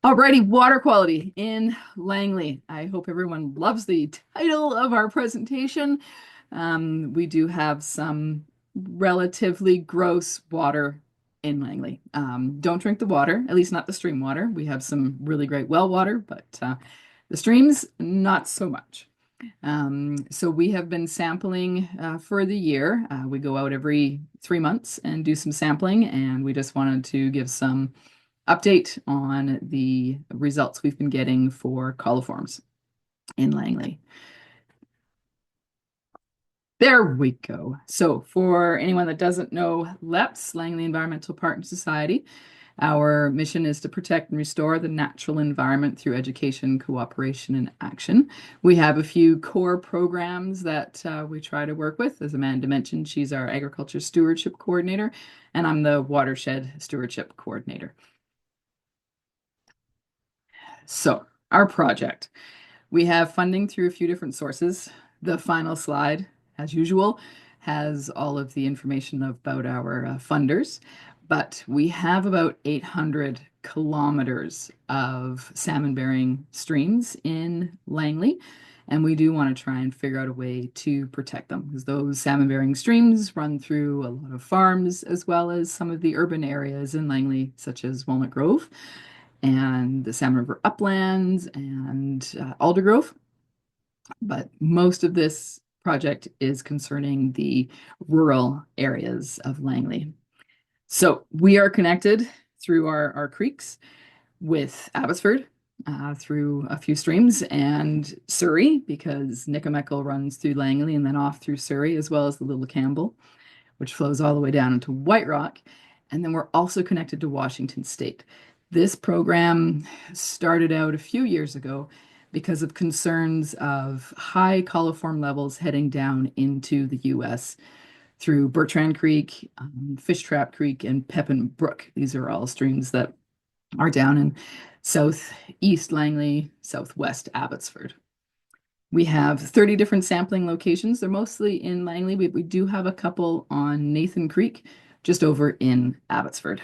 Alrighty, water quality in Langley. I hope everyone loves the title of our presentation. We do have some relatively gross water in Langley. Don't drink the water, at least not the stream water. We have some really great well water, but the streams, not so much. So we have been sampling for the year. We go out every 3 months and do some sampling, and we just wanted to give some update on the results we've been getting for coliforms in Langley. There we go. So for anyone that doesn't know LEPS, Langley Environmental Park and Society, our mission is to protect and restore the natural environment through education, cooperation, and action. We have a few core programs that we try to work with. As Amanda mentioned, she's our agriculture stewardship coordinator, and I'm the watershed stewardship coordinator. So our project. We have funding through a few different sources. The final slide, as usual, has all of the information about our funders, but we have about 800 kilometers of salmon-bearing streams in Langley, and we do want to try and figure out a way to protect them because those salmon-bearing streams run through a lot of farms as well as some of the urban areas in Langley, such as Walnut Grove and the Salmon River Uplands and Aldergrove. But most of this project is concerning the rural areas of Langley. So we are connected through our creeks with Abbotsford through a few streams and Surrey because Nickameckle runs through Langley and then off through Surrey as well as the Little Campbell, which flows all the way down into White Rock. And then we're also connected to Washington State. This program started out a few years ago because of concerns of high coliform levels heading down into the US through Bertrand Creek, Fish Trap Creek, and Pepin Brook. These are all streams that are down in southeast Langley, southwest Abbotsford. We have 30 different sampling locations. They're mostly in Langley, but we do have a couple on Nathan Creek, just over in Abbotsford.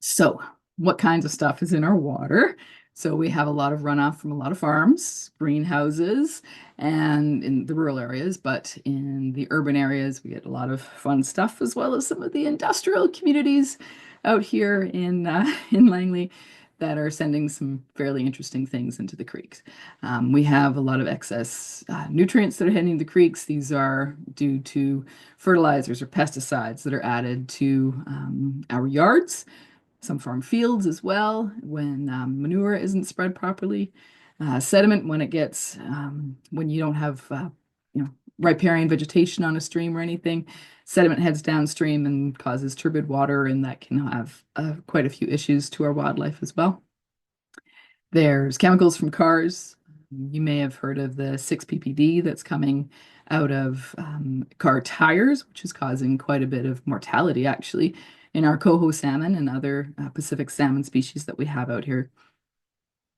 So, what kinds of stuff is in our water? So we have a lot of runoff from a lot of farms, greenhouses, and in the rural areas, but in the urban areas, we get a lot of fun stuff, as well as some of the industrial communities out here in Langley that are sending some fairly interesting things into the creeks. We have a lot of excess nutrients that are heading to the creeks. These are due to fertilizers or pesticides that are added to our yards, some farm fields as well, when manure isn't spread properly. Sediment when it gets, when you don't have, riparian vegetation on a stream or anything, sediment heads downstream and causes turbid water, and that can have quite a few issues to our wildlife as well. There's chemicals from cars. You may have heard of the 6-PPD that's coming out of car tires, which is causing quite a bit of mortality actually in our coho salmon and other Pacific salmon species that we have out here.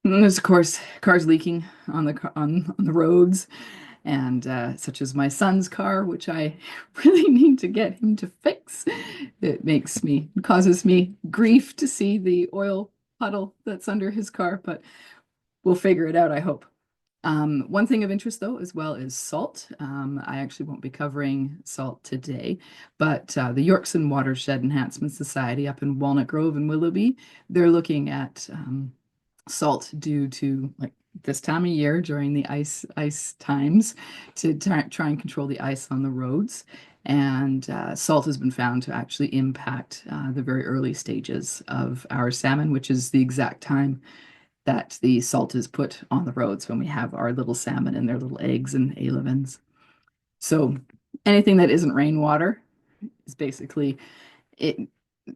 And there's of course cars leaking on the roads, and such as my son's car, which I really need to get him to fix. It causes me grief to see the oil puddle that's under his car, but we'll figure it out, I hope. One thing of interest, though, as well is salt. I actually won't be covering salt today, but the Yorkson Watershed Enhancement Society up in Walnut Grove and Willoughby, they're looking at salt due to like this time of year during the ice times to try and control the ice on the roads. And salt has been found to actually impact the very early stages of our salmon, which is the exact time that the salt is put on the roads when we have our little salmon and their little eggs and alevins. So anything that isn't rainwater is basically, it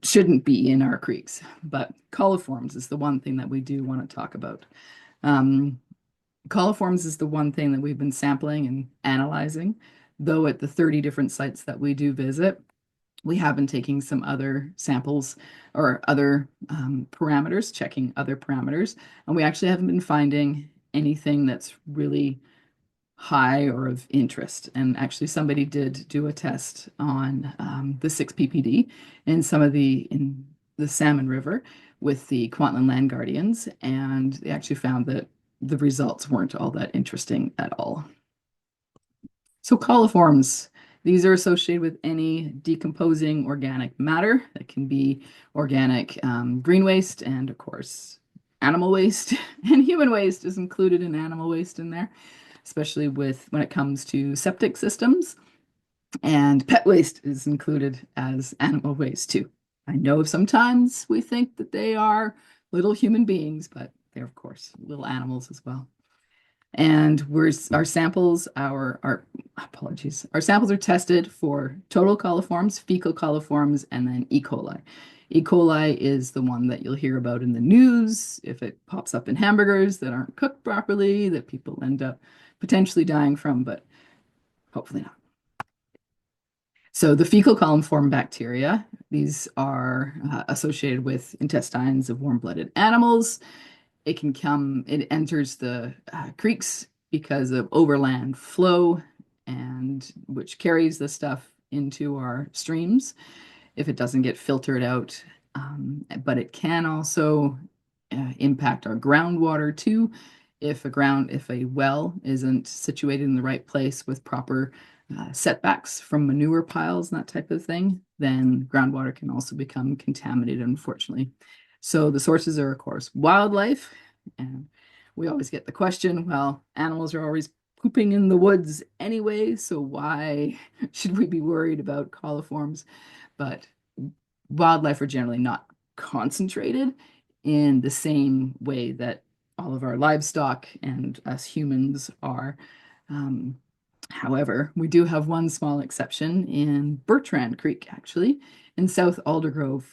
shouldn't be in our creeks. But coliforms is the one thing that we do want to talk about. Coliforms is the one thing that we've been sampling and analyzing, though at the 30 different sites that we do visit, we have been taking some other samples or other parameters, checking other parameters, and we actually haven't been finding anything that's really high or of interest. And actually, somebody did do a test on the 6-PPD in some of the the Salmon River with the Kwantlen Land Guardians, and they actually found that the results weren't all that interesting at all. So coliforms, these are associated with any decomposing organic matter. That can be organic green waste and, of course, animal waste. And human waste is included in animal waste in there, especially with when it comes to septic systems. And pet waste is included as animal waste too. I know sometimes we think that they are little human beings, but they're, of course, little animals as well. And our samples, our apologies, our samples are tested for total coliforms, fecal coliforms, and then E. coli. E. coli is the one that you'll hear about in the news if it pops up in hamburgers that aren't cooked properly, that people end up potentially dying from, but hopefully not. So the fecal coliform bacteria, these are associated with intestines of warm-blooded animals. It enters the creeks because of overland flow, and which carries the stuff into our streams if it doesn't get filtered out. But it can also impact our groundwater too. If a well isn't situated in the right place with proper setbacks from manure piles and that type of thing, then groundwater can also become contaminated, unfortunately. So the sources are, of course, wildlife. And we always get the question, well, animals are always pooping in the woods anyway, so why should we be worried about coliforms? But wildlife are generally not concentrated in the same way that all of our livestock and us humans are. Um, However, we do have one small exception in Bertrand Creek, actually, in South Aldergrove.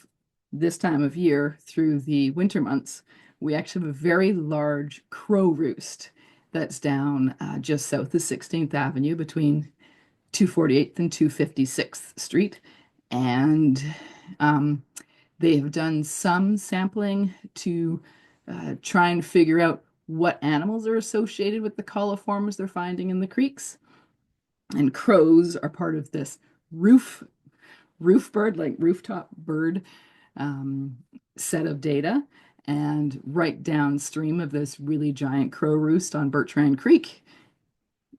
This time of year, through the winter months, we actually have a very large crow roost that's down just south of 16th Avenue between 248th and 256th Street. And they have done some sampling to try and figure out what animals are associated with the coliforms they're finding in the creeks. And crows are part of this roof bird, like rooftop bird set of data. And right downstream of this really giant crow roost on Bertrand Creek,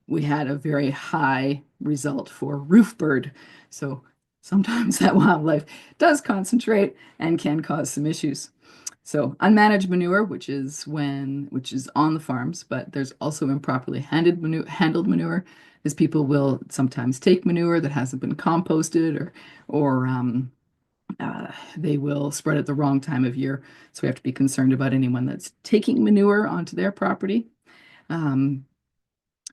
we had a very high result for roof bird. So sometimes that wildlife does concentrate and can cause some issues. So unmanaged manure, which is on the farms, but there's also improperly handled manure, is people will sometimes take manure that hasn't been composted, or they will spread it the wrong time of year. So we have to be concerned about anyone that's taking manure onto their property.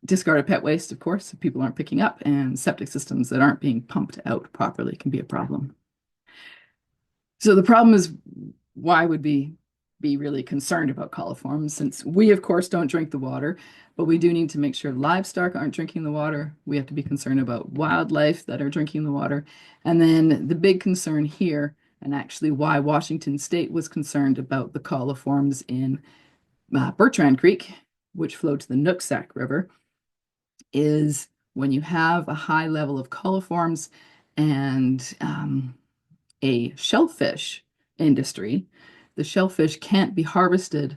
Discarded pet waste, of course, if people aren't picking up, and septic systems that aren't being pumped out properly can be a problem. So the problem is, why would we be really concerned about coliforms, since we, of course, don't drink the water, but we do need to make sure livestock aren't drinking the water. We have to be concerned about wildlife that are drinking the water. And then the big concern here, and actually why Washington State was concerned about the coliforms in Bertrand Creek, which flow to the Nooksack River, is when you have a high level of coliforms and a shellfish industry, the shellfish can't be harvested,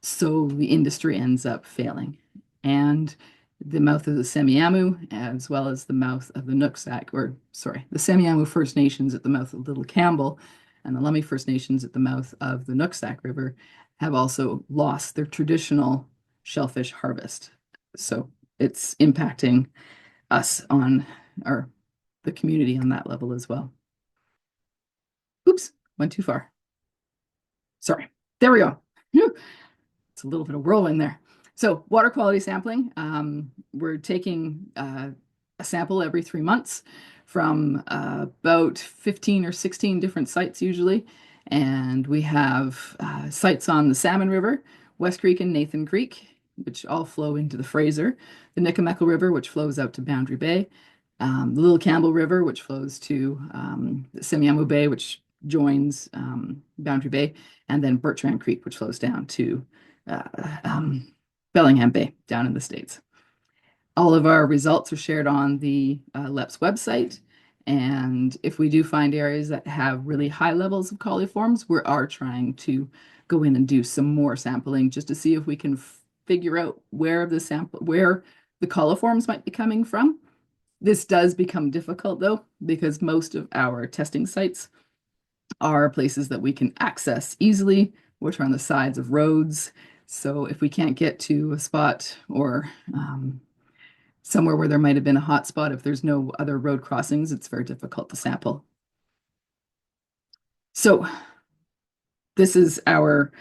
so the industry ends up failing. And the mouth of the Semiahmoo, as well as the mouth of the Nooksack, or sorry, the Semiahmoo First Nations at the mouth of Little Campbell and the Lummi First Nations at the mouth of the Nooksack River, have also lost their traditional shellfish harvest. So it's impacting us on the community on that level as well. Oops, went too far. Sorry. There we go. It's a little bit of whirlwind there. So water quality sampling, we're taking a sample every 3 months from about 15 or 16 different sites usually. And we have sites on the Salmon River, West Creek and Nathan Creek, which all flow into the Fraser, the Nikamekel River, which flows out to Boundary Bay, the Little Campbell River, which flows to the Semiahmoo Bay, which joins Boundary Bay, and then Bertrand Creek, which flows down to Bellingham Bay down in the States. All of our results are shared on the LEPS website, And if we do find areas that have really high levels of coliforms, we are trying to go in and do some more sampling just to see if we can figure out where the coliforms might be coming from. This does become difficult though, because most of our testing sites are places that we can access easily, which are on the sides of roads. So if we can't get to a spot or somewhere where there might have been a hot spot, if there's no other road crossings, it's very difficult to sample. So this is our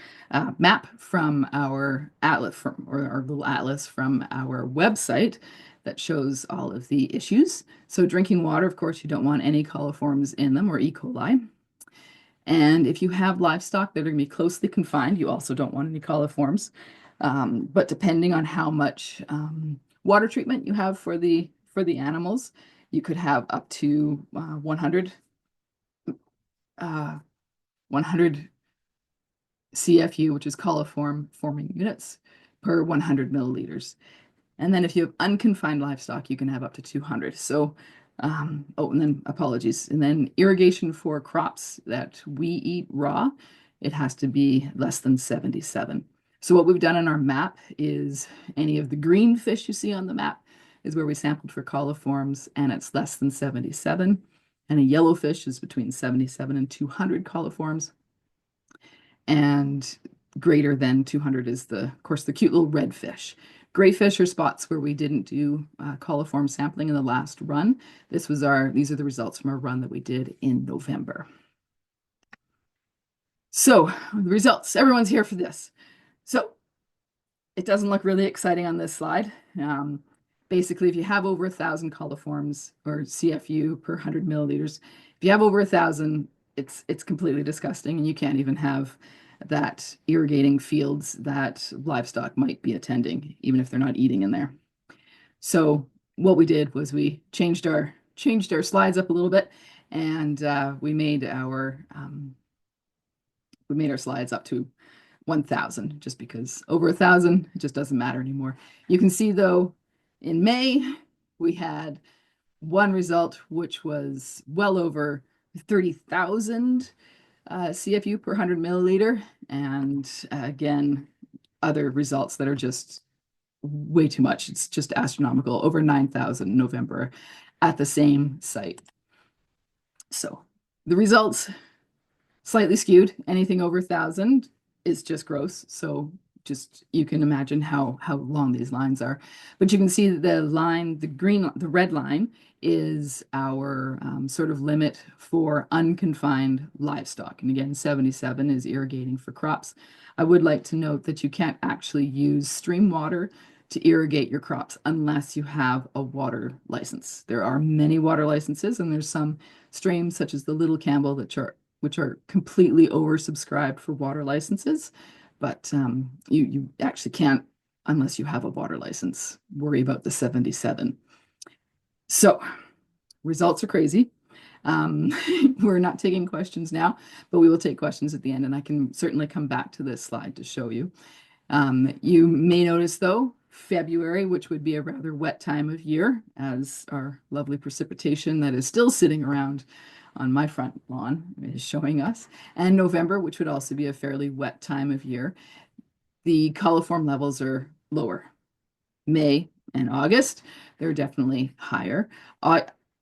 map from our atlas or our little atlas from our website that shows all of the issues. So drinking water, of course, you don't want any coliforms in them or E. coli. And if you have livestock that are going to be closely confined, you also don't want any coliforms. But depending on how much water treatment you have for the animals, you could have up to 100 CFU, which is coliform forming units per 100 milliliters. And then if you have unconfined livestock, you can have up to 200. So, oh, and then apologies. And then irrigation for crops that we eat raw, it has to be less than 77. So what we've done on our map is any of the green fish you see on the map is where we sampled for coliforms, and it's less than 77. And a yellow fish is between 77 and 200 coliforms. And greater than 200 is of course, the cute little red fish. Gray fish are spots where we didn't do coliform sampling in the last run. These are the results from our run that we did in November. So the results, everyone's here for this. So it doesn't look really exciting on this slide. Basically, if you have over 1,000 coliforms or CFU per 100 milliliters, if you have over 1,000, it's completely disgusting, and you can't even have that irrigating fields that livestock might be attending, even if they're not eating in there. So what we did was we changed our slides up a little bit, and we made our slides up to 1,000, just because over 1,000 it just doesn't matter anymore. You can see though, in May we had one result which was well over 30,000 CFU per 100 milliliter, and again, other results that are just way too much. It's just astronomical, over 9,000 in November at the same site. So the results slightly skewed. Anything over 1,000 is just gross. So just you can imagine how long these lines are. But you can see the line, the red line is our sort of limit for unconfined livestock. And again, 77 is irrigating for crops. I would like to note that you can't actually use stream water to irrigate your crops unless you have a water license. There are many water licenses, and there's some streams such as the Little Campbell which are completely oversubscribed for water licenses, but you actually can't, unless you have a water license, worry about the 77. So results are crazy. We're not taking questions now, but we will take questions at the end, and I can certainly come back to this slide to show you. You may notice, though, February, which would be a rather wet time of year, as our lovely precipitation that is still sitting around on my front lawn is showing us, and November, which would also be a fairly wet time of year, the coliform levels are lower. May and August, they're definitely higher.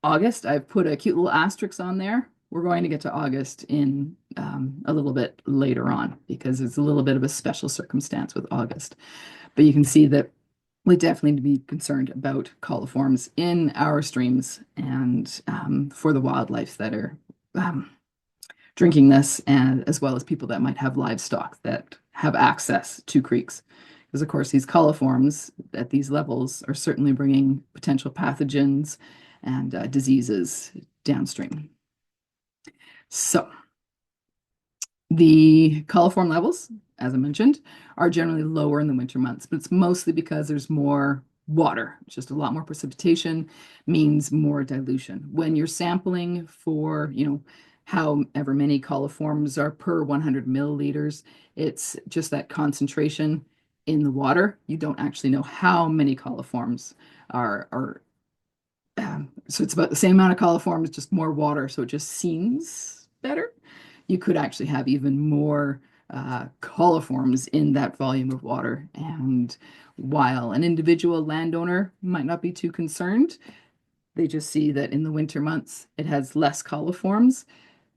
August, I've put a cute little asterisk on there. We're going to get to August in a little bit later on, because it's a little bit of a special circumstance with August. But you can see that we definitely need to be concerned about coliforms in our streams and for the wildlife that are drinking this, and as well as people that might have livestock that have access to creeks. Because of course, these coliforms at these levels are certainly bringing potential pathogens and diseases downstream. So the coliform levels, as I mentioned, are generally lower in the winter months, but it's mostly because there's more water. It's just a lot more precipitation means more dilution. When you're sampling for, however many coliforms are per 100 milliliters, it's just that concentration in the water. You don't actually know how many coliforms are So it's about the same amount of coliforms, just more water. So it just seems better. You could actually have even more coliforms in that volume of water. And while an individual landowner might not be too concerned, they just see that in the winter months it has less coliforms.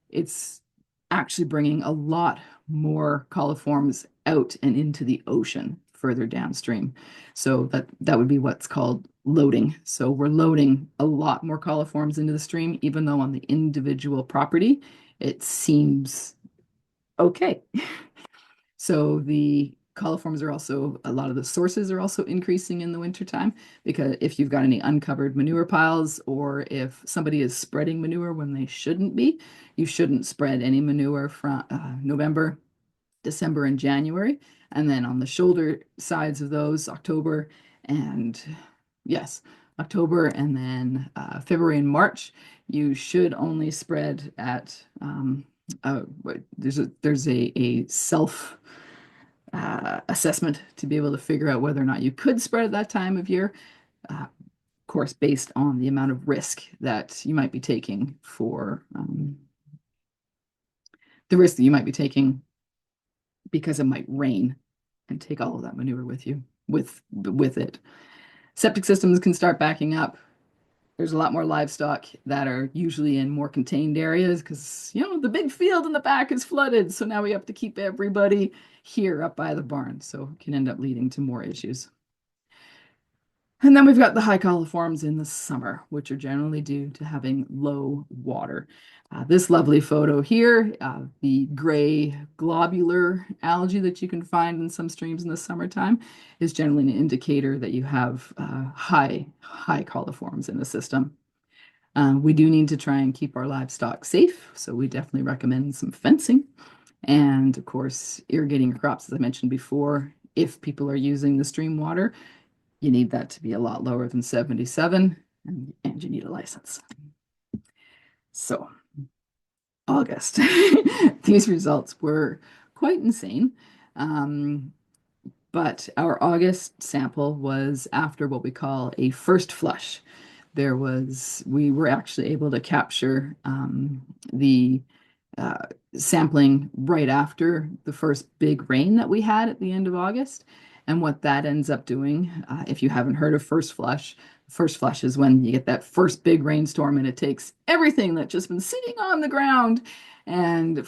It's actually bringing a lot more coliforms out and into the ocean further downstream. So that would be what's called loading. So we're loading a lot more coliforms into the stream, even though on the individual property it seems okay. So the coliforms are also, a lot of the sources are also increasing in the wintertime because if you've got any uncovered manure piles or if somebody is spreading manure when they shouldn't be, you shouldn't spread any manure from November, December, and January. And then on the shoulder sides of those, October and yes, October and then February and March, you should only spread at uh, there's a self assessment to be able to figure out whether or not you could spread at that time of year. Of course, based on the amount of risk that you might be taking for the risk that you might be taking because it might rain and take all of that manure with you with it. Septic systems can start backing up. There's a lot more livestock that are usually in more contained areas because, the big field in the back is flooded. So now we have to keep everybody here up by the barn. So it can end up leading to more issues. And then we've got the high coliforms in the summer, which are generally due to having low water. This lovely photo here, the gray globular algae that you can find in some streams in the summertime, is generally an indicator that you have high coliforms in the system. We do need to try and keep our livestock safe, so we definitely recommend some fencing. And of course, irrigating your crops, as I mentioned before, if people are using the stream water, you need that to be a lot lower than 77, and you need a license. So, August. These results were quite insane. But our August sample was after what we call a first flush. We were actually able to capture the sampling right after the first big rain that we had at the end of August. And what that ends up doing, if you haven't heard of first flush is when you get that first big rainstorm and it takes everything that's just been sitting on the ground and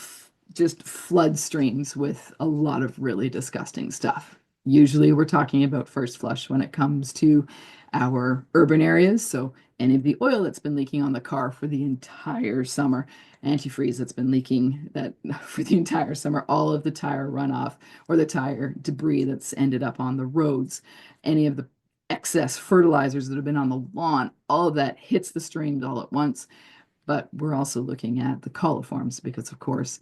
just flood streams with a lot of really disgusting stuff. Usually we're talking about first flush when it comes to our urban areas. So any of the oil that's been leaking on the car for the entire summer, antifreeze that's been leaking that for the entire summer, all of the tire runoff or the tire debris that's ended up on the roads, any of the excess fertilizers that have been on the lawn, all of that hits the streams all at once. But we're also looking at the coliforms because, of course,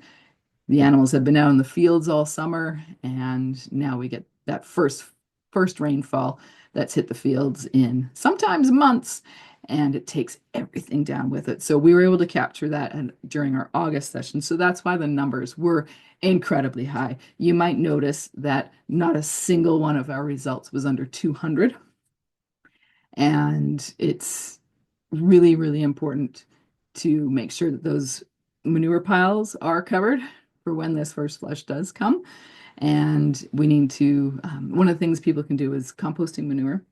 the animals have been out in the fields all summer, and now we get that first rainfall that's hit the fields in sometimes months, and it takes everything down with it. So we were able to capture that during our August session. So that's why the numbers were incredibly high. You might notice that not a single one of our results was under 200. And it's really, really important to make sure that those manure piles are covered for when this first flush does come. And we need to, one of the things people can do is composting manure.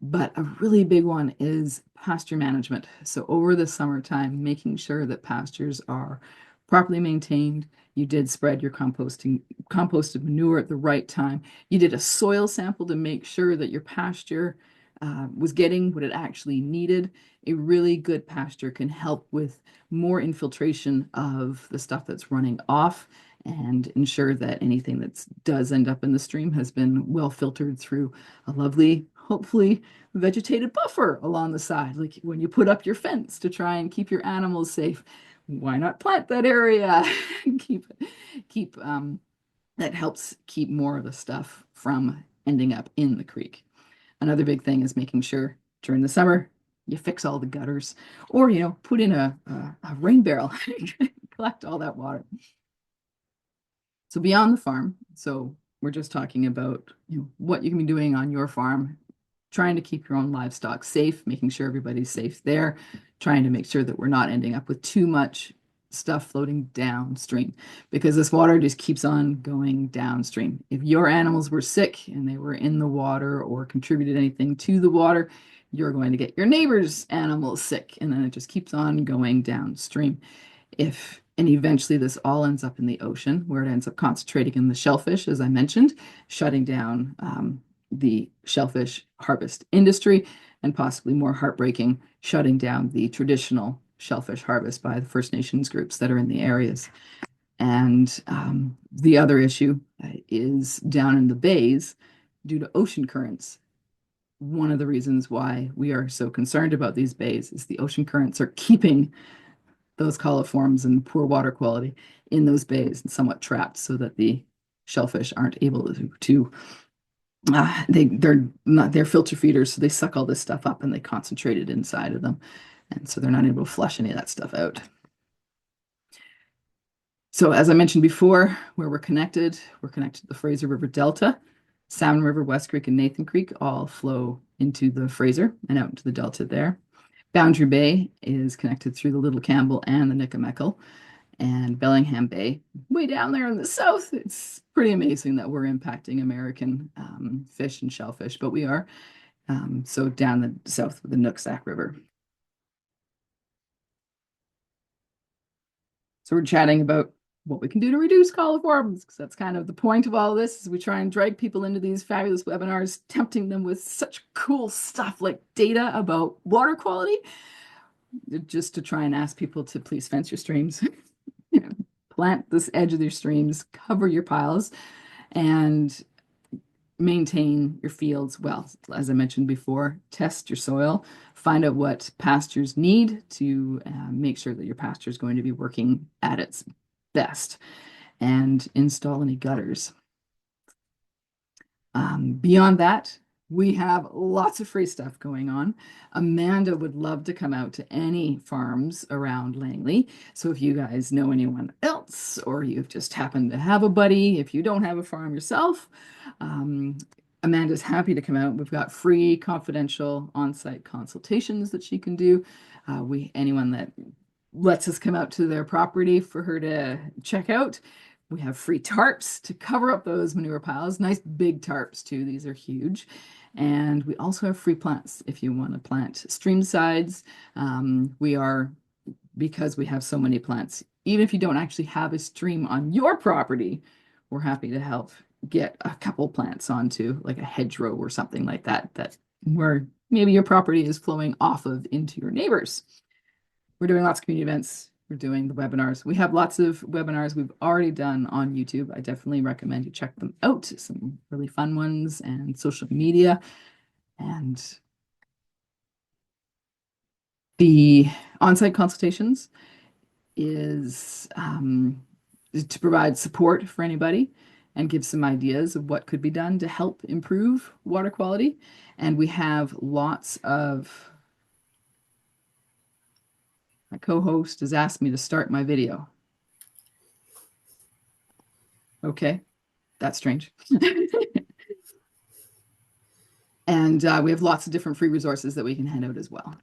But a really big one is pasture management. So over the summertime, making sure that pastures are properly maintained. You did spread your composted manure at the right time. You did a soil sample to make sure that your pasture was getting what it actually needed. A really good pasture can help with more infiltration of the stuff that's running off and ensure that anything that does end up in the stream has been well filtered through a lovely, hopefully vegetated buffer along the side. Like when you put up your fence to try and keep your animals safe, why not plant that area? keep that helps keep more of the stuff from ending up in the creek. Another big thing is making sure during the summer you fix all the gutters or put in a rain barrel, collect all that water. So beyond the farm, so we're just talking about what you can be doing on your farm trying to keep your own livestock safe, making sure everybody's safe there, trying to make sure that we're not ending up with too much stuff floating downstream because this water just keeps on going downstream. If your animals were sick and they were in the water or contributed anything to the water, you're going to get your neighbor's animals sick, and then it just keeps on going downstream. And eventually this all ends up in the ocean where it ends up concentrating in the shellfish, as I mentioned, shutting down the shellfish harvest industry, and possibly more heartbreaking, shutting down the traditional shellfish harvest by the First Nations groups that are in the areas. And the other issue is down in the bays due to ocean currents. One of the reasons why we are so concerned about these bays is the ocean currents are keeping those coliforms and poor water quality in those bays and somewhat trapped so that the shellfish aren't able to they're filter feeders, so they suck all this stuff up and they concentrate it inside of them, and so they're not able to flush any of that stuff out. So as I mentioned before, where we're connected to the Fraser River Delta. Salmon River, West Creek, and Nathan Creek all flow into the Fraser and out into the Delta there. Boundary Bay is connected through the Little Campbell and the Nikomekel, and Bellingham Bay, way down there in the south. It's pretty amazing that we're impacting American fish and shellfish, but we are. So down the south with the Nooksack River. So we're chatting about what we can do to reduce coliforms, because that's kind of the point of all this, is we try and drag people into these fabulous webinars, tempting them with such cool stuff like data about water quality, just to try and ask people to please fence your streams, plant this edge of your streams, cover your piles, and maintain your fields well. As I mentioned before, test your soil, find out what pastures need to make sure that your pasture is going to be working at its best, and install any gutters. Beyond that, we have lots of free stuff going on. Amanda would love to come out to any farms around Langley. So if you guys know anyone else, or you've just happened to have a buddy, if you don't have a farm yourself, Amanda's happy to come out. We've got free confidential on-site consultations that she can do. Anyone that lets us come out to their property for her to check out. We have free tarps to cover up those manure piles. Nice big tarps too. These are huge. And we also have free plants if you want to plant stream sides. Because we have so many plants, even if you don't actually have a stream on your property, we're happy to help get a couple plants onto like a hedgerow or something like that where maybe your property is flowing off of into your neighbors. We're doing lots of community events. We're doing the webinars. We have lots of webinars we've already done on YouTube. I definitely recommend you check them out. Some really fun ones, and social media. And the on-site consultations is to provide support for anybody and give some ideas of what could be done to help improve water quality. And we have lots of... My co-host has asked me to start my video. Okay, that's strange. And we have lots of different free resources that we can hand out as well.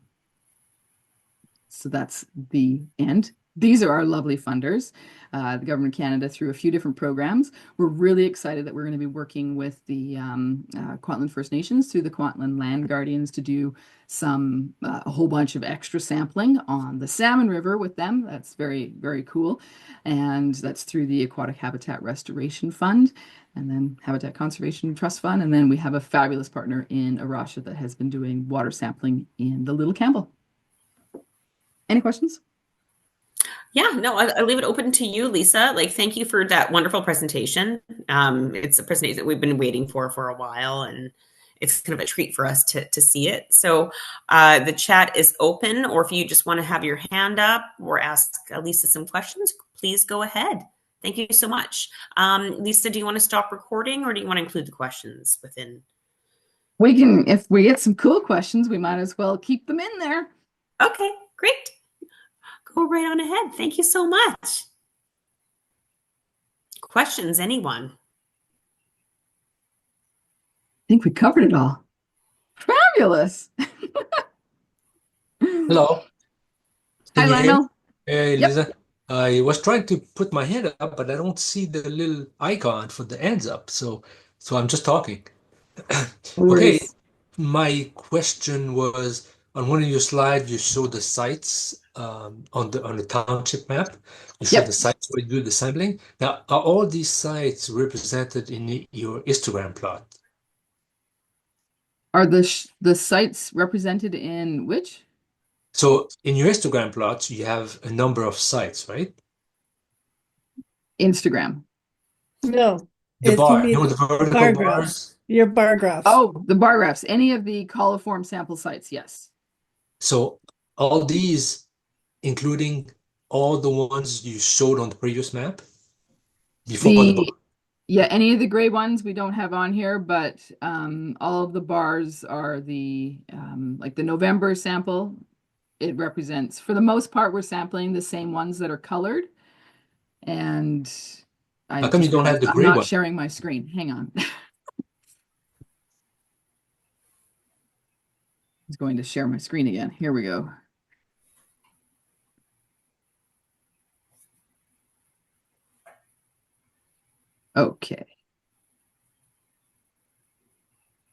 So that's the end. These are our lovely funders, the Government of Canada, through a few different programs. We're really excited that we're going to be working with the Kwantlen First Nations through the Kwantlen Land Guardians to do a whole bunch of extra sampling on the Salmon River with them. That's very, very cool. And that's through the Aquatic Habitat Restoration Fund, and then Habitat Conservation Trust Fund. And then we have a fabulous partner in Arusha that has been doing water sampling in the Little Campbell. Any questions? Yeah, no, I leave it open to you, Lisa. Thank you for that wonderful presentation. It's a presentation that we've been waiting for a while, and it's kind of a treat for us to see it. So the chat is open, or if you just want to have your hand up or ask Lisa some questions, please go ahead. Thank you so much. Lisa, do you want to stop recording, or do you want to include the questions within? We can, if we get some cool questions, we might as well keep them in there. Okay, great. Go right on ahead. Thank you so much. Questions, anyone? I think we covered it all. Fabulous. Hello, can Hi, you hear me? Lionel. Hey, Yep. Lisa. I was trying to put my hand up, but I don't see the little icon for the hands up. So I'm just talking. No Okay, worries. my question was on one of your slides, you showed the sites on the township map. You showed the Yep. sites where you do the sampling. Now, are all these sites represented in your histogram plot? Are the sites represented in which? So in your histogram plots, you have a number of sites, right? Instagram. No, The if you bar, mean the the vertical bar graphs, bars. your bar graphs. Oh, the bar graphs. Any of the coliform sample sites, yes. So all these, including all the ones you showed on the previous map before the The bar. Yeah, any of the gray ones we don't have on here, but all of the bars are the like the November sample. It represents, for the most part, we're sampling the same ones that are colored. And I How come you just don't have realized the I'm gray not one? sharing my screen. Hang on. I was going to share my screen again. Here we go. Okay.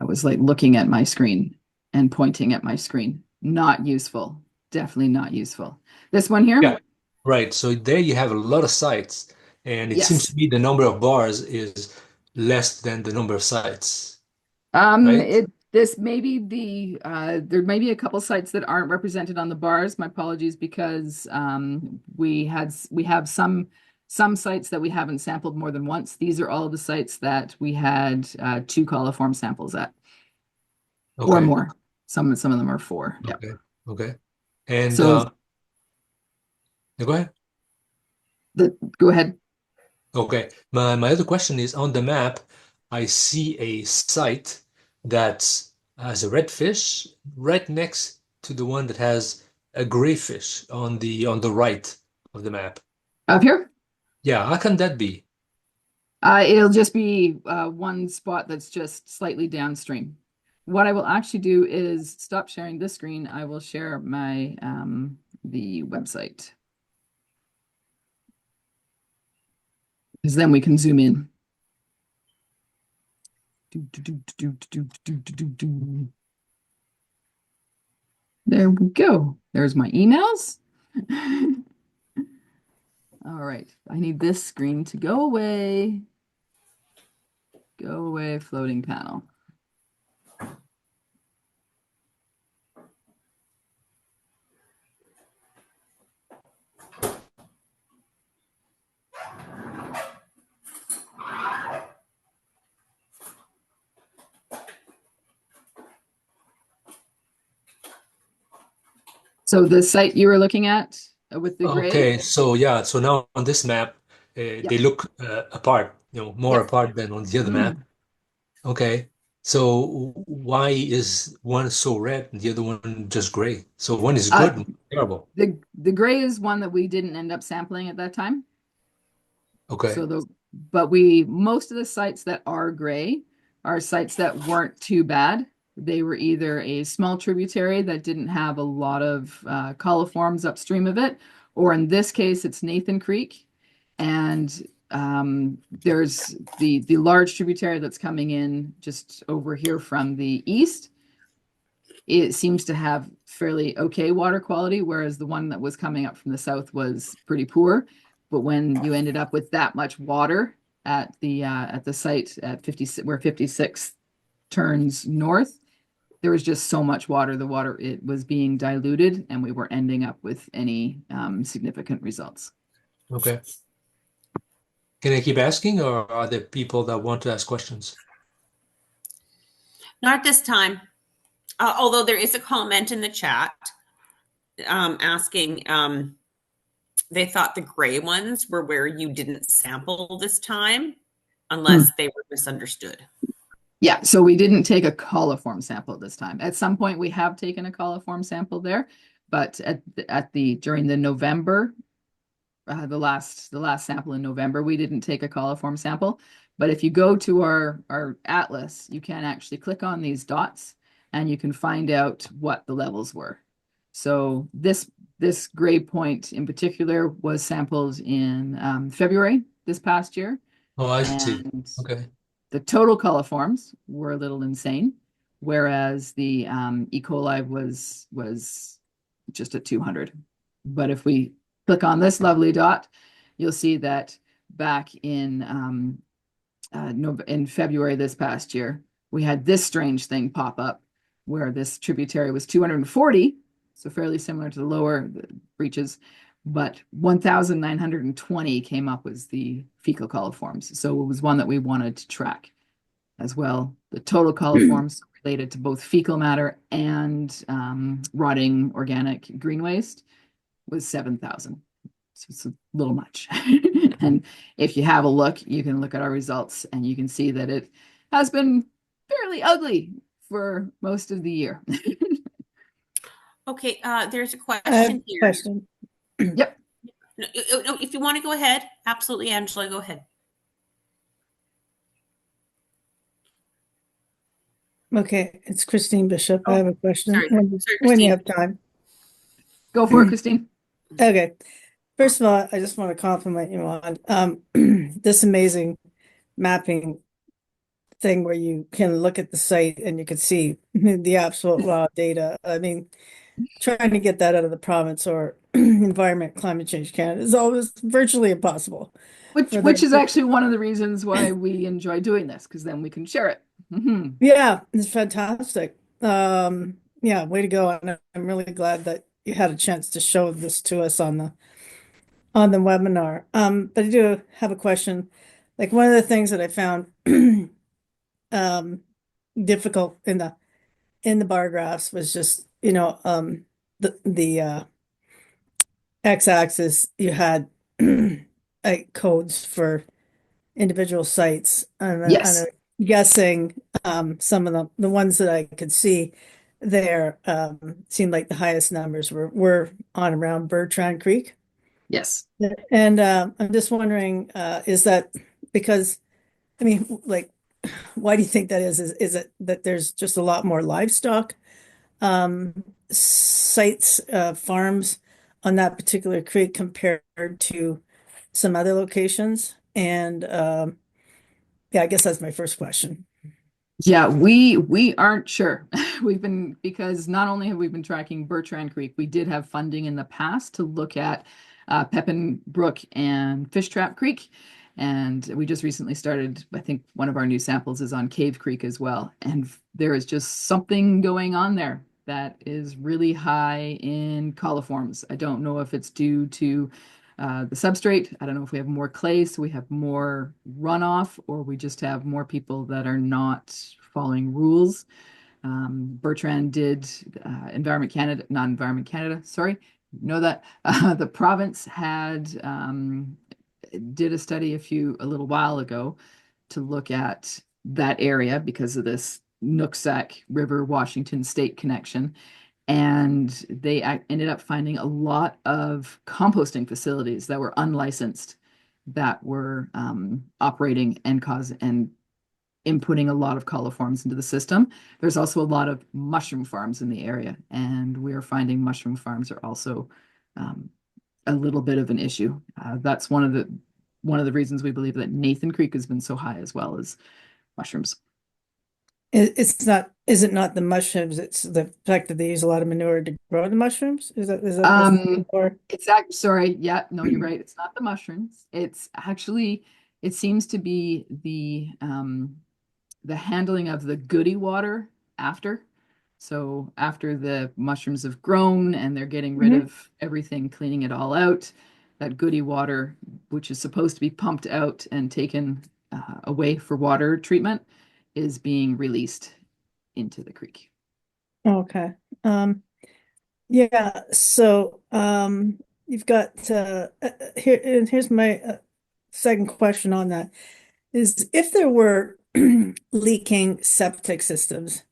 I was like looking at my screen and pointing at my screen. Not useful. Definitely not useful. This one here? Yeah, right. So there you have a lot of sites, and it seems Yes. to me the number of bars is less than the number of sites, right? It this may be there may be a couple sites that aren't represented on the bars. My apologies because we have some sites that we haven't sampled more than once. These are all the sites that we had two coliform samples at or Okay, more. Some of them are four. Yep. okay, okay. And So go ahead. go ahead. Okay. My other question is on the map, I see a site that has a red fish right next to the one that has a gray fish on the right of the map. Up here. Yeah, how can that be? It'll just be one spot that's just slightly downstream. What I will actually do is stop sharing this screen. I will share my the website because then we can zoom in. There we go. There's my emails. All right. I need this screen to go away. Go away, floating panel. So the site you were looking at with the gray? Okay, so yeah, so now on this map, they Yep. look apart, more Yep. apart than on the other map. Mm. Okay, so why is one so red and the other one just gray? So one is Uh, good and terrible. the gray is one that we didn't end up sampling at that time. Okay, So but we most of the sites that are gray are sites that weren't too bad. They were either a small tributary that didn't have a lot of coliforms upstream of it, or in this case, it's Nathan Creek, and there's the large tributary that's coming in just over here from the east. It seems to have fairly okay water quality, whereas the one that was coming up from the south was pretty poor. But when you ended up with that much water at the site at 50 where 56 turns north, there was just so much water. The water it was being diluted, and we weren't ending up with any significant results. okay. Can I keep asking, or are there people that want to ask questions? Not this time. Although there is a comment in the chat asking, they thought the gray ones were where you didn't sample this time, Hmm. unless they were misunderstood. Yeah, so we didn't take a coliform sample this time. At some point, we have taken a coliform sample there, but at the during the November the last sample in November, we didn't take a coliform sample. But if you go to our atlas, you can actually click on these dots, and you can find out what the levels were. So this gray point in particular was sampled in February this past year, Oh, I see. and Okay. the total coliforms were a little insane, whereas the E. coli was just at 200. But if we click on this lovely dot, you'll see that back in February this past year, we had this strange thing pop up where this tributary was 240, so fairly similar to the lower reaches, but 1,920 came up as the fecal coliforms. So it was one that we wanted to track as well. The total coliforms related to both fecal matter and rotting organic green waste was 7,000. So it's a little much. And if you have a look, you can look at our results and you can see that it has been fairly ugly for most of the year. Okay, there's a I have question a here. question. Yep. No, if you want to go ahead, absolutely, Angela, go ahead. Okay, it's Christine Bishop. I have a question Sorry, when you Christine. have time. Go for it, Christine. Okay. First of all, I just want to compliment you on this amazing mapping thing where you can look at the site and you can see the absolute raw data. I mean, trying to get that out of the province or Environment Climate Change Canada is always virtually impossible. Which is actually one of the reasons why we enjoy doing this, because then we can share it. Mm-hmm. Yeah, it's fantastic. Yeah, way to go. And I'm really glad that you had a chance to show this to us on the webinar. But I do have a question. Like one of the things that I found difficult in the bar graphs was just, the x-axis you had like codes for individual sites, and Yes. I'm guessing some of the ones that I could see there seemed like the highest numbers were on around Bertrand Creek. Yes. And I'm just wondering, is that because, I mean, like, why do you think that is? Is it that there's just a lot more livestock um, sites, farms on that particular creek compared to some other locations? And yeah, I guess that's my first question. Yeah, we aren't sure. We've been because not only have we been tracking Bertrand Creek, we did have funding in the past to look at Pepin Brook and Fish Trap Creek, and we just recently started. I think one of our new samples is on Cave Creek as well, and there is just something going on there that is really high in coliforms. I don't know if it's due to the substrate. I don't know if we have more clay, so we have more runoff, or we just have more people that are not following rules. Bertrand did Environment Canada, not Environment Canada, sorry, know that the province had did a study a little while ago to look at that area because of this Nooksack River Washington State connection. And they ended up finding a lot of composting facilities that were unlicensed that were operating and inputting a lot of coliforms into the system. There's also a lot of mushroom farms in the area, and we're finding mushroom farms are also a little bit of an issue. That's one of the reasons we believe that Nathan Creek has been so high as well as mushrooms. It's not, is it not the mushrooms? It's the fact that they use a lot of manure to grow the mushrooms. Is that or Sorry, yeah, no, you're right. It's not the mushrooms. It's actually, it seems to be the handling of the goody water after. So after the mushrooms have grown and they're getting rid of everything, cleaning it all out, that goody water, which is supposed to be pumped out and taken away for water treatment, is being released into the creek. Okay. Yeah, so you've got here, and here's my second question on that is if there were leaking septic systems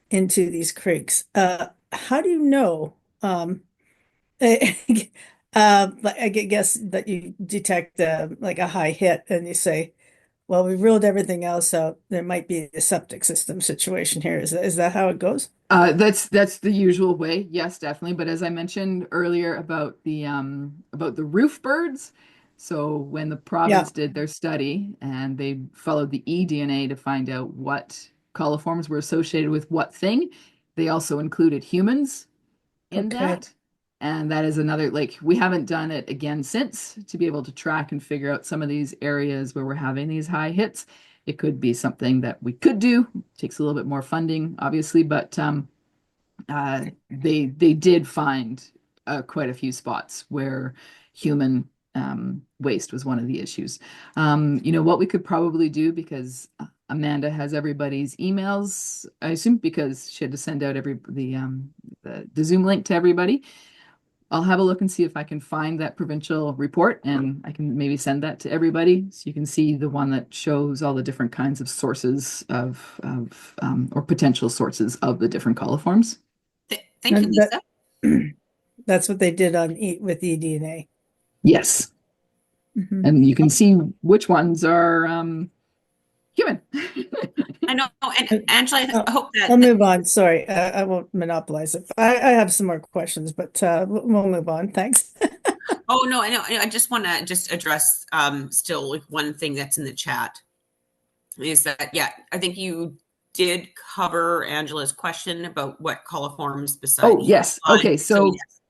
into these creeks, how do you know? Like I guess that you detect like a high hit and you say, well, we ruled everything else out. There might be a septic system situation here. Is that how it goes? That's the usual way. Yes, definitely. But as I mentioned earlier about the roof birds, so when the Yeah. province did their study and they followed the eDNA to find out what coliforms were associated with what thing, they also included humans in Okay. that. And that is another, like, we haven't done it again since to be able to track and figure out some of these areas where we're having these high hits. It could be something that we could do. Takes a little bit more funding, obviously, but they did find quite a few spots where human waste was one of the issues. What we could probably do, because Amanda has everybody's emails, I assume, because she had to send out the Zoom link to everybody. I'll have a look and see if I can find that provincial report, and I can maybe send that to everybody so you can see the one that shows all the different kinds of sources or potential sources of the different coliforms. Thank you, And that Lisa. that's what they did with eDNA. Yes. Mhm. And you can see which ones are human. I know. And And Angela, uh, I hope I'll that move on. Sorry, I won't monopolize it. I have some more questions, but we'll move on. Thanks. oh no, I know. I just want to just address still like one thing that's in the chat is that yeah, I think you did cover Angela's question about what coliforms beside Oh, yes. Okay. so So yes.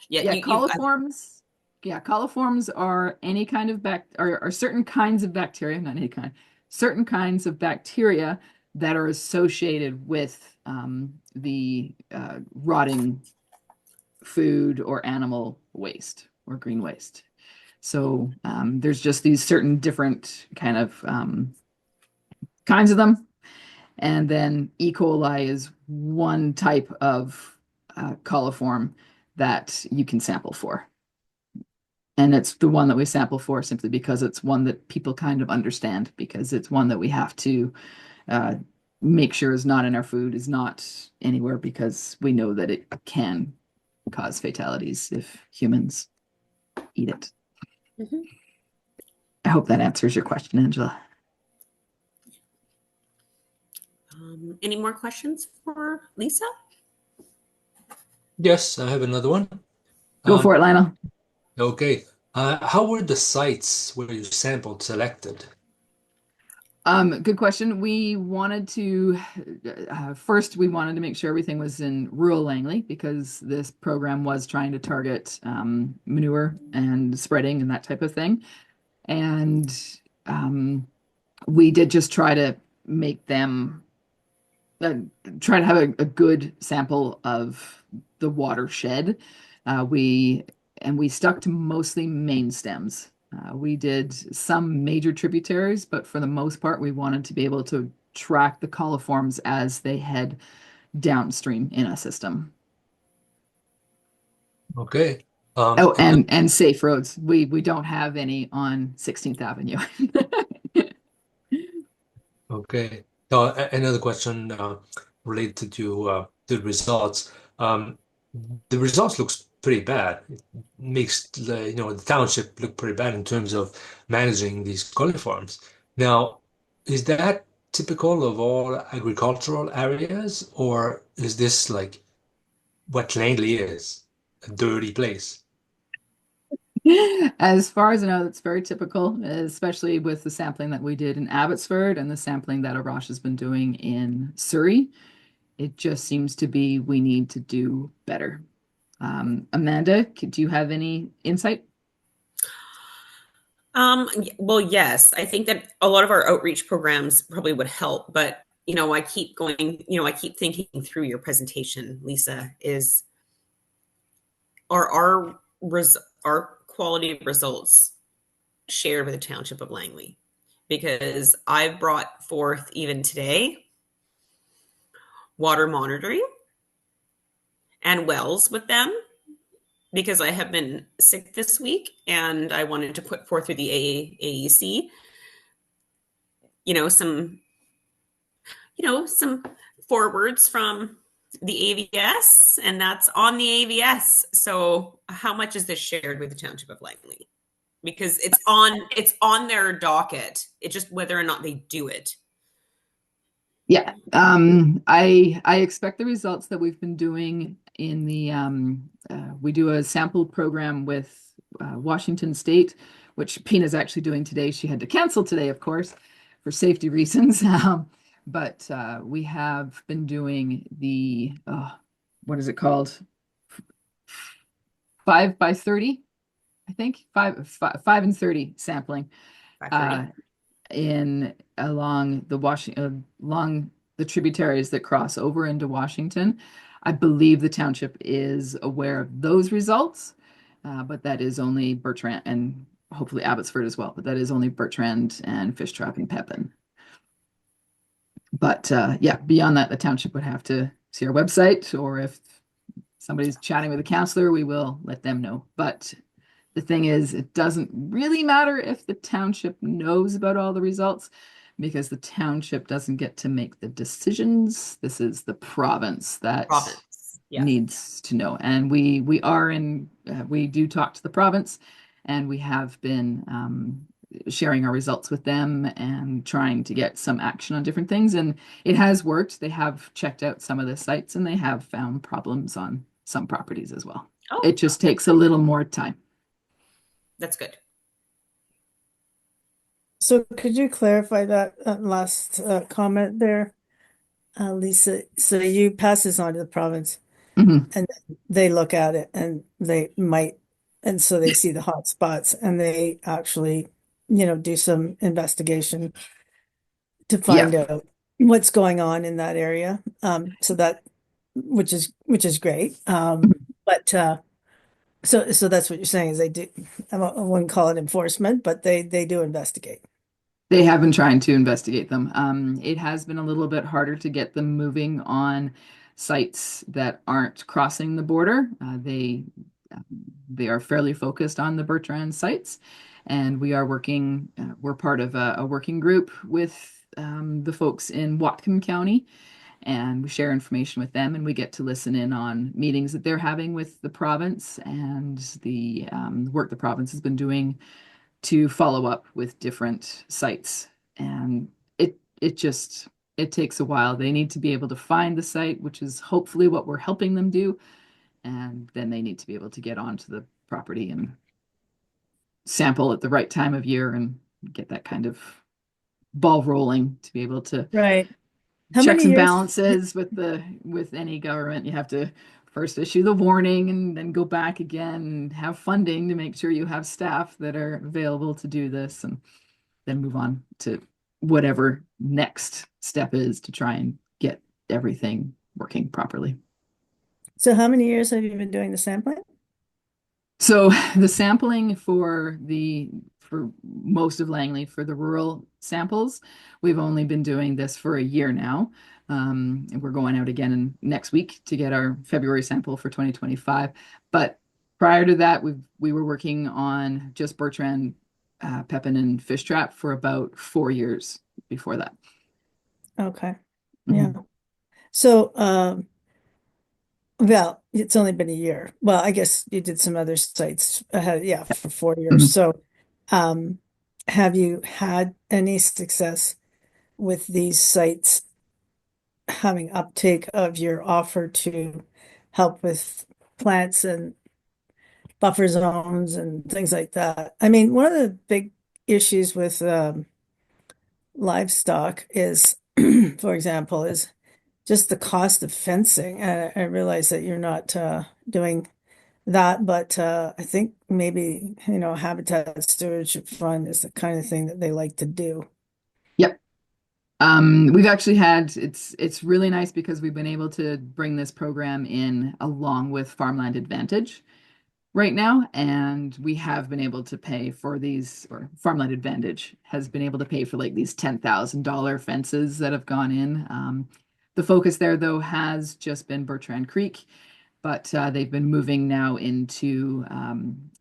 Yeah, yeah, you coliforms. Yeah, coliforms are any kind of are certain kinds of bacteria, not any kind, certain kinds of bacteria that are associated with the rotting food or animal waste or green waste. So there's just these certain different kind of kinds of them. And then E. coli is one type of coliform that you can sample for. And it's the one that we sample for simply because it's one that people kind of understand, because it's one that we have to uh, make sure is not in our food, is not anywhere, because we know that it can cause fatalities if humans eat it. Mhm. I hope that answers your question, Angela. Any more questions for Lisa? Yes, I have another one. Go Um, for it, Lionel. okay. How were the sites where you sampled selected? Good question. We wanted to first we wanted to make sure everything was in rural Langley, because this program was trying to target manure and spreading and that type of thing. And um, we did just try to make them uh, try to have a good sample of the watershed. We stuck to mostly main stems. We did some major tributaries, but for the most part, we wanted to be able to track the coliforms as they head downstream in a system. Okay. Oh, and safe roads. We don't have any on 16th Avenue. Okay. Now, another question related to the results. Um, the results looks pretty bad. It makes the township look pretty bad in terms of managing these coliforms. Now, is that typical of all agricultural areas, or is this like what Langley is, a dirty place? As far as I know, that's very typical, especially with the sampling that we did in Abbotsford and the sampling that Arash has been doing in Surrey. It just seems to be we need to do better. Amanda, do you have any insight? Well, yes, I think that a lot of our outreach programs probably would help, but I keep going, I keep thinking through your presentation, Lisa, is are our quality of results shared with the Township of Langley? Because I've brought forth even today water monitoring and wells with them because I have been sick this week and I wanted to put forth through the AAC, some some forwards from the AVS, and that's on the AVS. So how much is this shared with the Township of Langley? because it's on their docket. It's just whether or not they do it. Yeah, I expect the results that we've been doing in the we do a sample program with Washington State, which Pina's actually doing today. She had to cancel today, of course, for safety reasons. But we have been doing the what is it called? 5 by 30, I think 5 and 30 sampling. 5:30. In along the tributaries that cross over into Washington. I believe the township is aware of those results, but that is only Bertrand and hopefully Abbotsford as well. But that is only Bertrand and Fish Trap and Pepin. But yeah, beyond that, the township would have to see our website, or if somebody's chatting with a counselor, we will let them know. But the thing is, it doesn't really matter if the township knows about all the results because the township doesn't get to make the decisions. This is the province that Province. Yeah. needs to know. And we do talk to the province, and we have been sharing our results with them and trying to get some action on different things. And it has worked. They have checked out some of the sites and they have found problems on some properties as well. Oh, It just takes a little more time. that's good. So could you clarify that last comment there, Lisa? So you pass this on to the province Mhm. and they look at it and and so they see the hot spots and they actually, do some investigation to Yeah. find out what's going on in that area. So that, which is great. But so that's what you're saying is they do, I wouldn't call it enforcement, but they do investigate. They have been trying to investigate them. It has been a little bit harder to get them moving on sites that aren't crossing the border. Um, they are fairly focused on the Bertrand sites, and we are working. We're part of a working group with the folks in Whatcom County, and we share information with them, and we get to listen in on meetings that they're having with the province and the work the province has been doing to follow up with different sites. And it takes a while. They need to be able to find the site, which is hopefully what we're helping them do. And then they need to be able to get onto the property and sample at the right time of year and get that kind of ball rolling to be able to Right. How checks many and years? balances with any government. You have to first issue the warning and then go back again and have funding to make sure you have staff that are available to do this, and then move on to whatever next step is to try and get everything working properly. So how many years have you been doing the sampling? So the sampling for most of Langley for the rural samples, we've only been doing this for a year now. And we're going out again next week to get our February sample for 2025. But prior to that, we were working on just Bertrand, Pepin, and Fish Trap for about 4 years before that. Okay. Yeah. Mhm. So, well, it's only been a year. Well, I guess you did some other sites ahead, yeah, for 4 years. Mhm. So, um, have you had any success with these sites having uptake of your offer to help with plants and buffer zones and things like that? I mean, one of the big issues with livestock is, for example, is just the cost of fencing. I realize that you're not doing that, but I think maybe, Habitat Stewardship Fund is the kind of thing that they like to do. Yep. We've actually it's really nice because we've been able to bring this program in along with Farmland Advantage right now, and we have been able to pay for these, or Farmland Advantage has been able to pay for like these $10,000 fences that have gone in. The focus there though has just been Bertrand Creek, but they've been moving now into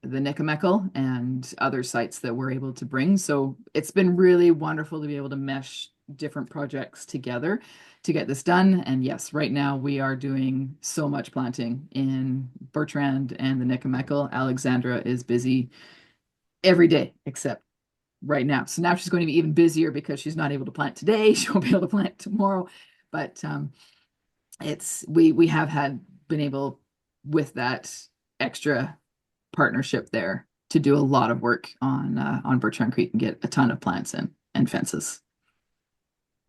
the Nickameckle and other sites that we're able to bring. So it's been really wonderful to be able to mesh different projects together to get this done. And yes, right now we are doing so much planting in Bertrand and the Nickameckle. Alexandra is busy every day except right now. So now she's going to be even busier because she's not able to plant today. She won't be able to plant tomorrow. But it's we have been able with that extra partnership there to do a lot of work on Birch Creek and get a ton of plants in and fences.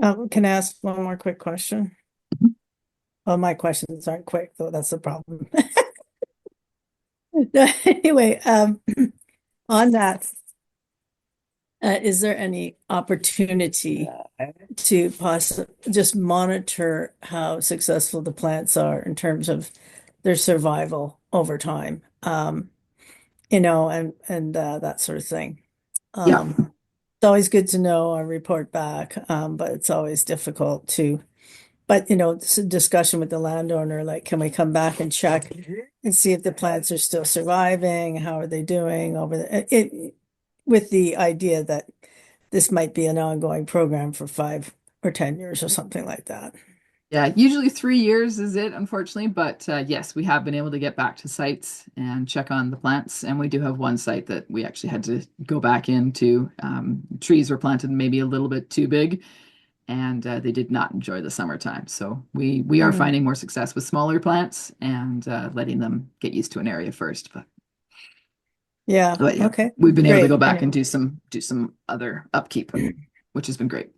Can I ask one more quick question? Mhm. Well, my questions aren't quick, though. That's the problem. Anyway, on that, is there any opportunity to just monitor how successful the plants are in terms of their survival over time? And that sort of thing. Yeah. It's always good to know or report back, but it's always difficult to. But it's a discussion with the landowner, like, can we come back and check and see if the plants are still surviving? How are they doing over with the idea that this might be an ongoing program for 5 or 10 years or something like that. Yeah, usually 3 years is it, unfortunately. But yes, we have been able to get back to sites and check on the plants. And we do have one site that we actually had to go back into. Trees were planted maybe a little bit too big, and they did not enjoy the summertime. So we are Mm. finding more success with smaller plants and letting them get used to an area first. Yeah. But yeah, Okay. we've been able to Great. go back and Anyway. do some other upkeep, which has been great.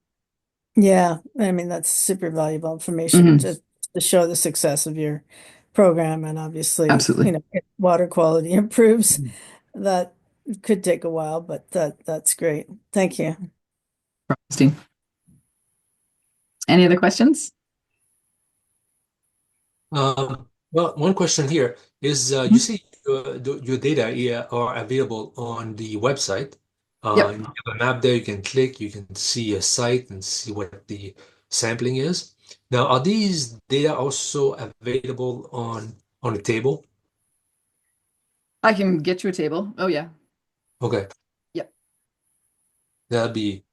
Yeah. I mean, that's super valuable information Mhm. just to show the success of your program. And obviously, Absolutely. if water quality improves. Mhm. That could take a while, but that's great. Thank you. Christine, any other questions? Well, one question here is you Mhm. see your data are available on the website. Yep. You have a map there you can click, you can see a site and see what the sampling is. Now, are these data also available on the table? I can get you a table. Oh yeah. Okay, Yep. that'd be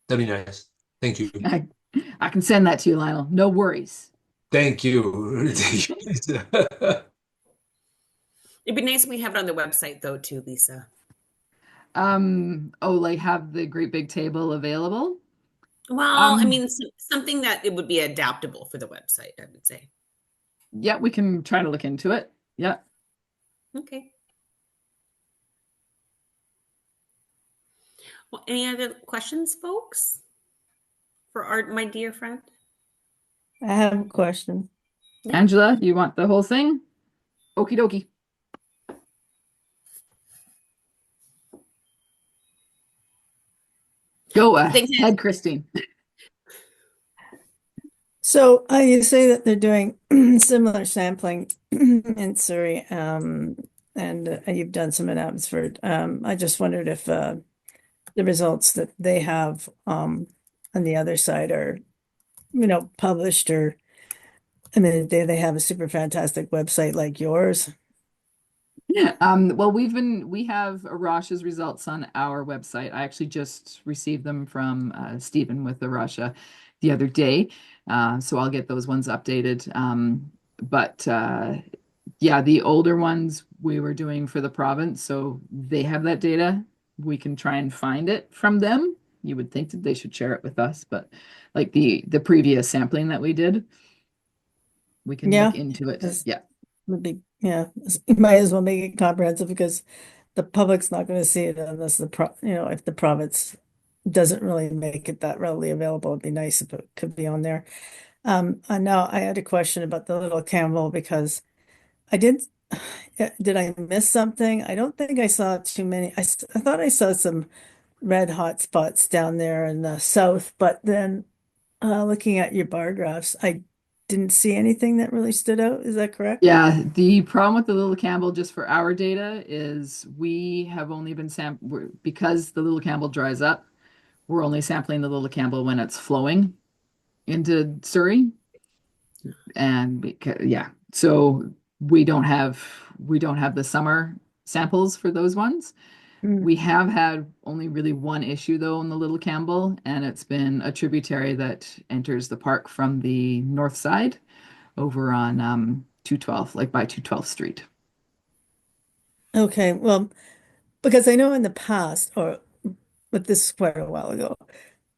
that'd be nice. Thank you. I, I can send that to you, Lionel. No worries. Thank you. Thank you. It'd be nice if we have it on the website though too, Lisa. Oh, like have the great big table available? Well, I Um, mean, something that it would be adaptable for the website, I would say. yeah, we can try to look into it. Yeah. Okay. Well, any other questions, folks, for my dear friend? I have a question. Yeah. Angela, you want the whole thing? Okie dokie. Go Thanks. ahead, Christine. So you say that they're doing similar sampling in Surrey, and you've done some in Abbotsford. I just wondered if the results that they have on the other side are, published, or I mean, they have a super fantastic website like yours. Well, we have Arash's results on our website. I actually just received them from Stephen with Arasha the other day. So I'll get those ones updated. But yeah, the older ones we were doing for the province, so they have that data. We can try and find it from them. You would think that they should share it with us, but like the previous sampling that we did, we can look Yeah, into it. this Yeah. would be, yeah, you might as well make it comprehensive because the public's not going to see it unless if the province doesn't really make it that readily available. It'd be nice if it could be on there. And now I had a question about the little Campbell because I did I miss something? I don't think I saw too many. I thought I saw some red hot spots down there in the south, but then looking at your bar graphs, I didn't see anything that really stood out. Is that correct? Yeah, the problem with the Little Campbell, just for our data, is we have only been because the Little Campbell dries up, we're only sampling the Little Campbell when it's flowing into Surrey. And because, yeah, so we don't have the summer samples for those ones. Mm. We have had only really one issue though in the Little Campbell, and it's been a tributary that enters the park from the north side over on 212, like by 212th Street. Okay, well, because I know in the past, but this is quite a while ago,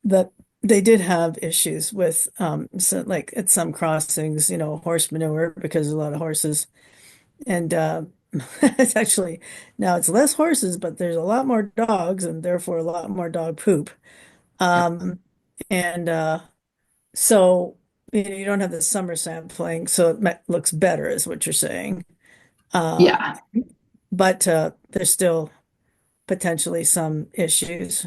that they did have issues with so like at some crossings, horse manure because a lot of horses. And it's actually now it's less horses, but there's a lot more dogs and therefore a lot more dog poop. Yep. Um, and so you don't have the summer sampling, so looks better, is what you're saying. Uh, Yeah. but there's still potentially some issues.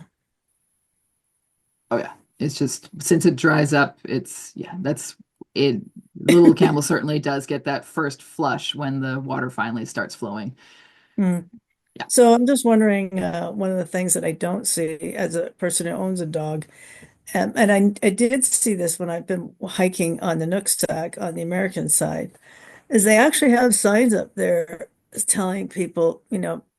Oh yeah. It's just since it dries up, it's yeah, that's it. Little Campbell certainly does get that first flush when the water finally starts flowing. Mm. Yeah. So I'm just wondering, one of the things that I don't see as a person who owns a dog, and I did see this when I've been hiking on the Nooksack on the American side, is they actually have signs up there telling people,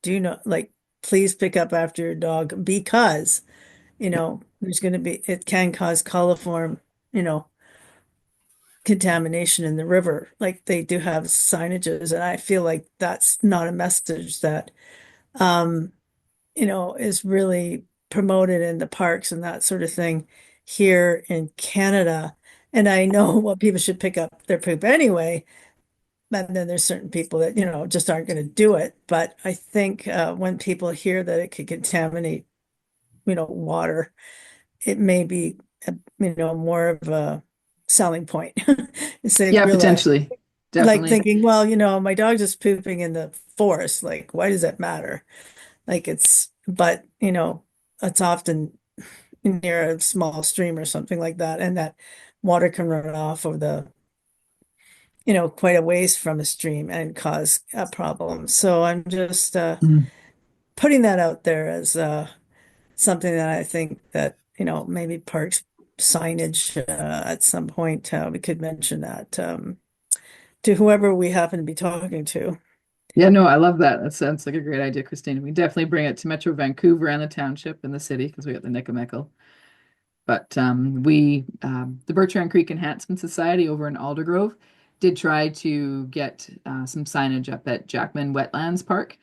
do not like, please pick up after your dog because, there's going to be, it can cause coliform, you know, contamination in the river. Like they do have signages, and I feel like that's not a message that, um, is really promoted in the parks and that sort of thing here in Canada. And I know what people should pick up their poop anyway. And then there's certain people that, just aren't going to do it. But I think when people hear that it could contaminate, water, it may be, more of a selling point. They Yeah, realize, potentially. like Definitely. thinking, well, my dog's just pooping in the forest. Like, why does that matter? Like but it's often near a small stream or something like that, and that water can run off of quite a ways from a stream and cause a problem. So I'm just Mm. putting that out there as something that I think that, maybe parks signage at some point we could mention that to whoever we happen to be talking to. Yeah, no, I love that. That sounds like a great idea, Christine. We definitely bring it to Metro Vancouver and the township and the city because we got the Nikamekel. But the Bertrand Creek Enhancement Society over in Aldergrove did try to get some signage up at Jackman Wetlands Park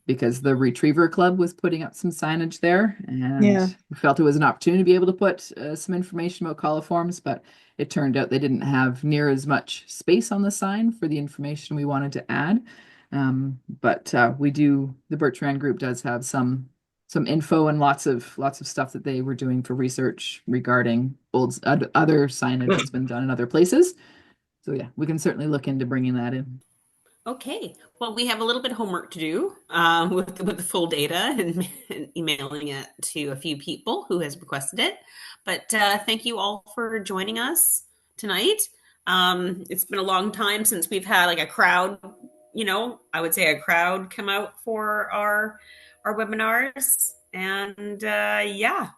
because the Retriever Club was putting up some signage there, Yeah. and we felt it was an opportunity to be able to put some information about coliforms, but it turned out they didn't have near as much space on the sign for the information we wanted to add. But the Bertrand group does have some info and lots of stuff that they were doing for research regarding other signage that's been done in other places. So yeah, we can certainly look into bringing that in. Okay. Well, we have a little bit of homework to do with the full data and emailing it to a few people who has requested it. But thank you all for joining us tonight. It's been a long time since we've had like a crowd, I would say a crowd come out for our webinars. And yeah,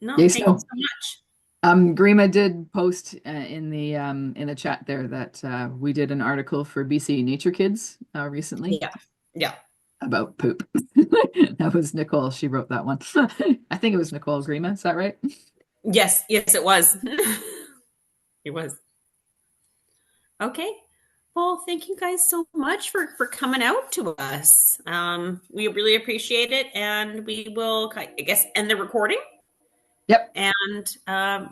no, Okay, thank you so so much. Grima did post in the chat there that we did an article for BC Nature Kids recently Yeah. Yeah. about poop. That was Nicole. She wrote that one. I think it was Nicole Grima. Is that right? Yes. Yes, it was. It was. Okay. Well, thank you guys so much for coming out to us. We really appreciate it, and we will, I guess, end the recording. Yep. And